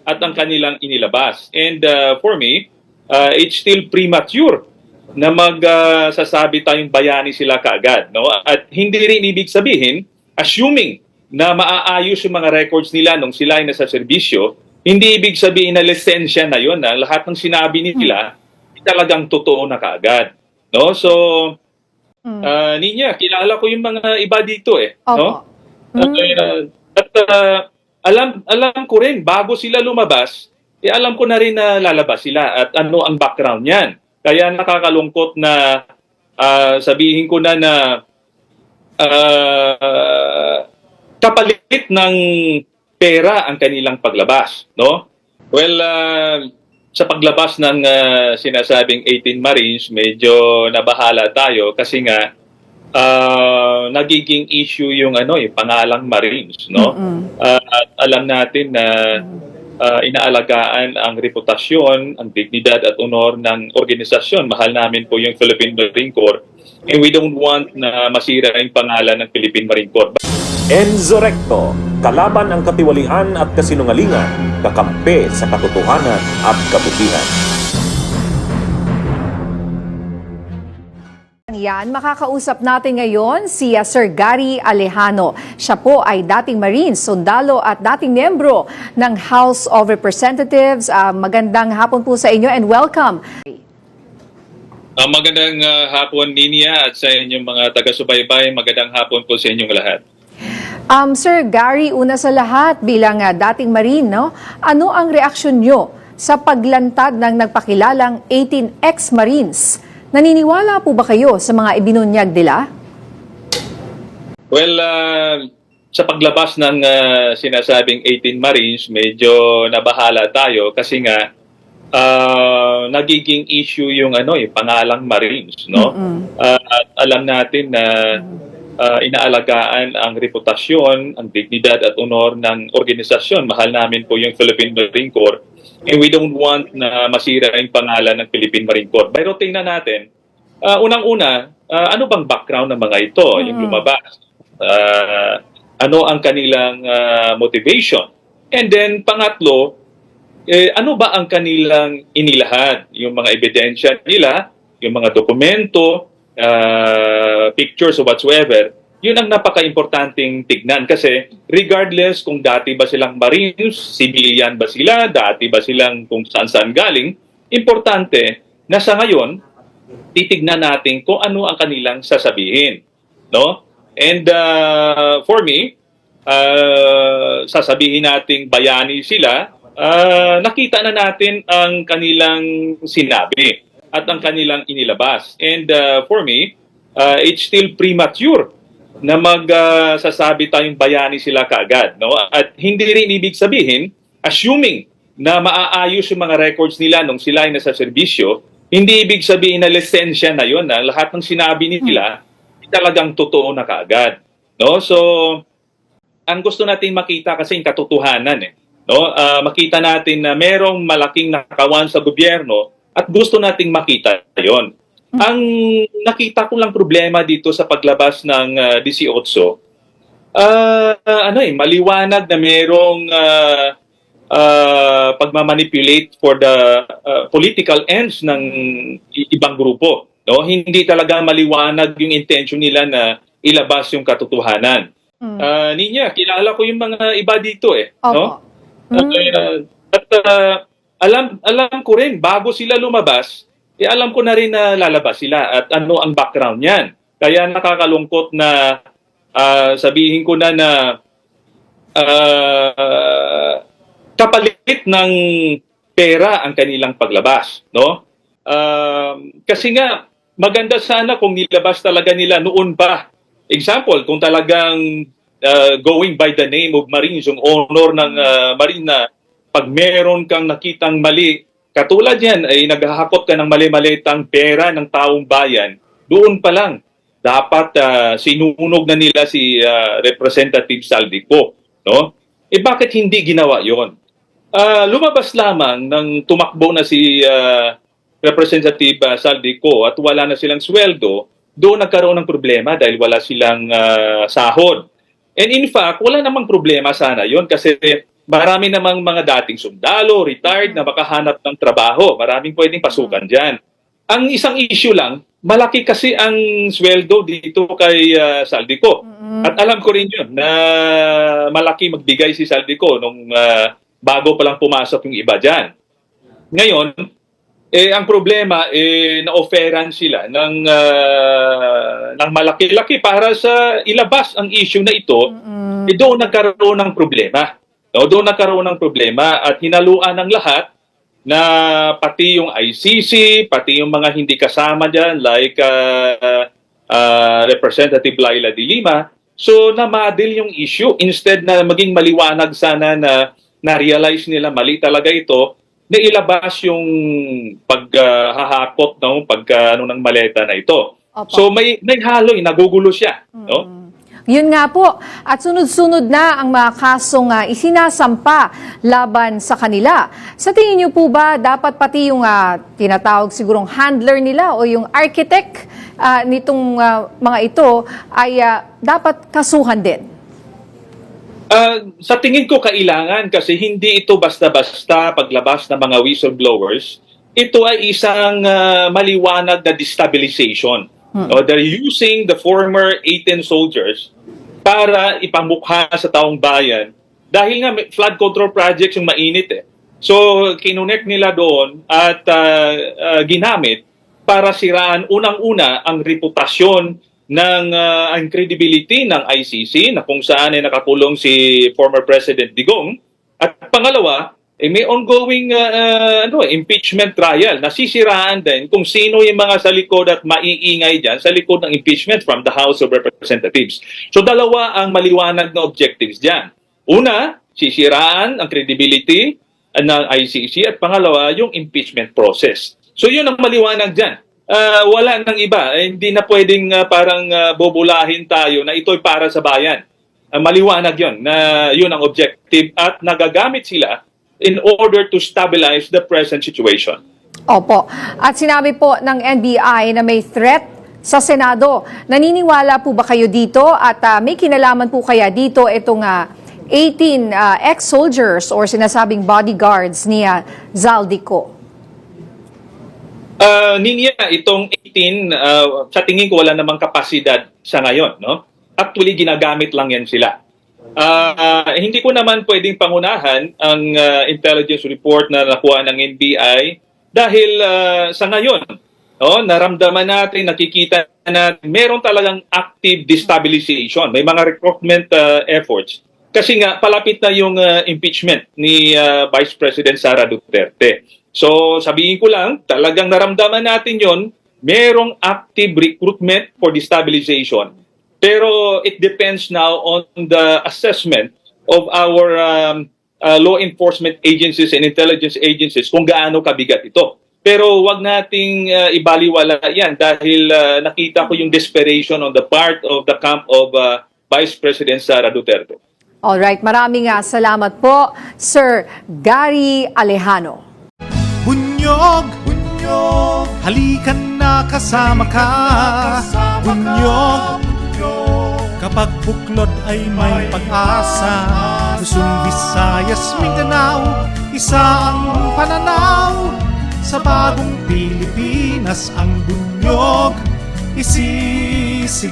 at ang kanilang inilabas. And for me, it's still premature na magsasabi tayong bayani sila kaagad. No? At hindi rin ibig sabihin, assuming na maaayos yung mga records nila nung sila ay nasa serbisyo, hindi ibig sabihin na lisensya na yun, na lahat ng sinabi nila talagang totoo na kaagad. No? So, Ninya, kilala ko yung mga iba dito eh. No? At alam ko rin, bago sila lumabas, alam ko na rin na lalabas sila at ano ang background niyan. Kaya nakakalungkot na sabihin ko na kapalit ng pera ang kanilang paglabas. No? Well, sa paglabas ng sinasabing 18 Marines, medyo nabahala tayo kasi nga nagiging issue yung yung pangalang Marines, no? At alam natin na inaalagaan ang reputasyon, ang dignidad at honor ng organisasyon. Mahal namin po yung Philippine Marine Corps and we don't want na masira yung pangalan ng Philippine Marine Corps. Enzo Recto, kalaban ang katiwalian at kasinungalingan, kakampi sa katotohanan at kabutihan. Yan, makakausap natin ngayon si Sir Gary Alejano. Siya po ay dating Marine, sundalo at dating miyembro ng House of Representatives. Magandang hapon po sa inyo and welcome. Magandang hapon, Ninia, at sa inyong mga taga-subaybay. Magandang hapon po sa inyong lahat. Sir Gary, una sa lahat bilang dating Marine, no? Ano ang reaksyon nyo sa paglantad ng nagpakilalang 18 ex-Marines? Naniniwala po ba kayo sa mga ibinunyag nila? Well, sa paglabas ng sinasabing 18 Marines, medyo nabahala tayo kasi nga nagiging issue yung yung pangalang Marines, no? At alam natin na inaalagaan ang reputasyon, ang dignidad at honor ng organisasyon. Mahal namin po yung Philippine Marine Corps and we don't want na masira yung pangalan ng Philippine Marine Corps. Pero tingnan natin, unang-una, ano bang background ng mga ito, yung lumabas? Ano ang kanilang motivation? And then, pangatlo, ano ba ang kanilang inilahad? Yung mga ebidensya nila, yung mga dokumento, pictures or whatsoever, yun ang napaka-importanting tignan kasi regardless kung dati ba silang Marines, civilian ba sila, dati ba silang kung saan-saan galing, importante na sa ngayon, titignan natin kung ano ang kanilang sasabihin. No? And for me, sasabihin nating bayani sila, nakita na natin ang kanilang sinabi at ang kanilang inilabas. And for me, it's still premature na magsasabi tayong bayani sila kaagad. No? At hindi rin ibig sabihin, assuming na maaayos yung mga records nila nung sila ay nasa serbisyo, hindi ibig sabihin na lisensya na yun, na lahat ng sinabi nila talagang totoo na kaagad. No? So, ang gusto natin makita kasi yung katotohanan. No? Makita natin na merong malaking nakawan sa gobyerno at gusto nating makita yon. Ang nakita ko lang problema dito sa paglabas ng 18, maliwanag na merong pagmamanipulate for the political ends ng ibang grupo. No? Hindi talaga maliwanag yung intention nila na ilabas yung katotohanan. Ninya, kilala ko yung mga iba dito eh. No? At alam ko rin, bago sila lumabas, alam ko na rin na lalabas sila at ano ang background niyan. Kaya nakakalungkot na sabihin ko na kapalit ng pera ang kanilang paglabas. No? Kasi nga, maganda sana kung nilabas talaga nila noon pa. Example, kung talagang going by the name of Marines, yung honor ng Marine na pag meron kang nakitang mali, katulad yan, ay naghahakot ka ng mali-malitang pera ng taong bayan, doon pa lang, dapat sinunog na nila si Representative Saldico. No? Bakit hindi ginawa yon? Lumabas lamang ng tumakbo na si Representative Saldico at wala na silang sweldo, doon nagkaroon ng problema dahil wala silang sahod. And in fact, wala namang problema sana yon kasi Marami namang mga dating sundalo, retired na makahanap ng trabaho. Maraming pwedeng pasukan dyan. Ang isang issue lang, malaki kasi ang sweldo dito kay Saldico. At alam ko rin yun na malaki magbigay si Saldico nung bago pa lang pumasok yung iba dyan. Ngayon, ang problema, na-offeran sila ng malaki-laki para sa ilabas ang issue na ito, doon nagkaroon ng problema. No, doon nagkaroon ng problema at hinaluan ng lahat na pati yung ICC, pati yung mga hindi kasama dyan like Representative Laila de Lima. So namadil yung issue instead na maging maliwanag sana na na-realize nila mali talaga ito, na ilabas yung paghahakot ng maleta na ito. Opo. So may halo, nagugulo siya, no? Yun nga po. At sunod-sunod na ang mga kasong isinasampa laban sa kanila. Sa tingin niyo po ba, dapat pati yung tinatawag sigurong handler nila o yung architect nitong mga ito ay dapat kasuhan din? Sa tingin ko kailangan kasi hindi ito basta-basta paglabas ng mga whistleblowers. Ito ay isang maliwanag na destabilization. They're using the former 18 soldiers para ipamukha sa taong bayan dahil nga flood control projects yung mainit eh. So kinonect nila doon at ginamit para siraan unang-una ang reputasyon ng ang credibility ng ICC na kung saan ay nakakulong si former President Digong, at pangalawa may ongoing impeachment trial. Nasisiraan din kung sino yung mga sa likod at maiingay dyan sa likod ng impeachment from the House of Representatives. So dalawa ang maliwanag na objectives dyan. Una, sisiraan ang credibility ng ICC at pangalawa, yung impeachment process. So yun ang maliwanag dyan. Wala nang iba. Hindi na pwedeng parang bobulahin tayo na ito'y para sa bayan. Maliwanag yun na yun ang objective at nagagamit sila in order to stabilize the present situation. Opo. At sinabi po ng NBI na may threat sa Senado. Naniniwala po ba kayo dito at may kinalaman po kaya dito itong 18 ex-soldiers or sinasabing bodyguards ni Zaldico? Ninya, itong 18, sa tingin ko wala namang kapasidad sa ngayon, no? Actually, ginagamit lang yan sila. Hindi ko naman pwedeng pangunahan ang intelligence report na nakuha ng NBI dahil sa ngayon, naramdaman natin, nakikita natin, meron talagang active destabilization. May mga recruitment efforts. Kasi nga, palapit na yung impeachment ni Vice President Sara Duterte. So, sabihin ko lang, talagang naramdaman natin yon, merong active recruitment for destabilization. Pero it depends now on the assessment of our law enforcement agencies and intelligence agencies kung gaano kabigat ito. Pero wag nating ibaliwala yan dahil nakita ko yung desperation on the part of the camp of Vice President Sara Duterte. Alright, maraming salamat po, Sir Gary Alejano. Bunyog, bunyog, halikan na kasama ka. Bunyog, kapag buklod ay may pag-asa. Luzon, Visayas, Mindanao, isa ang pananaw. Sa bagong Pilipinas ang bunyog isisigaw.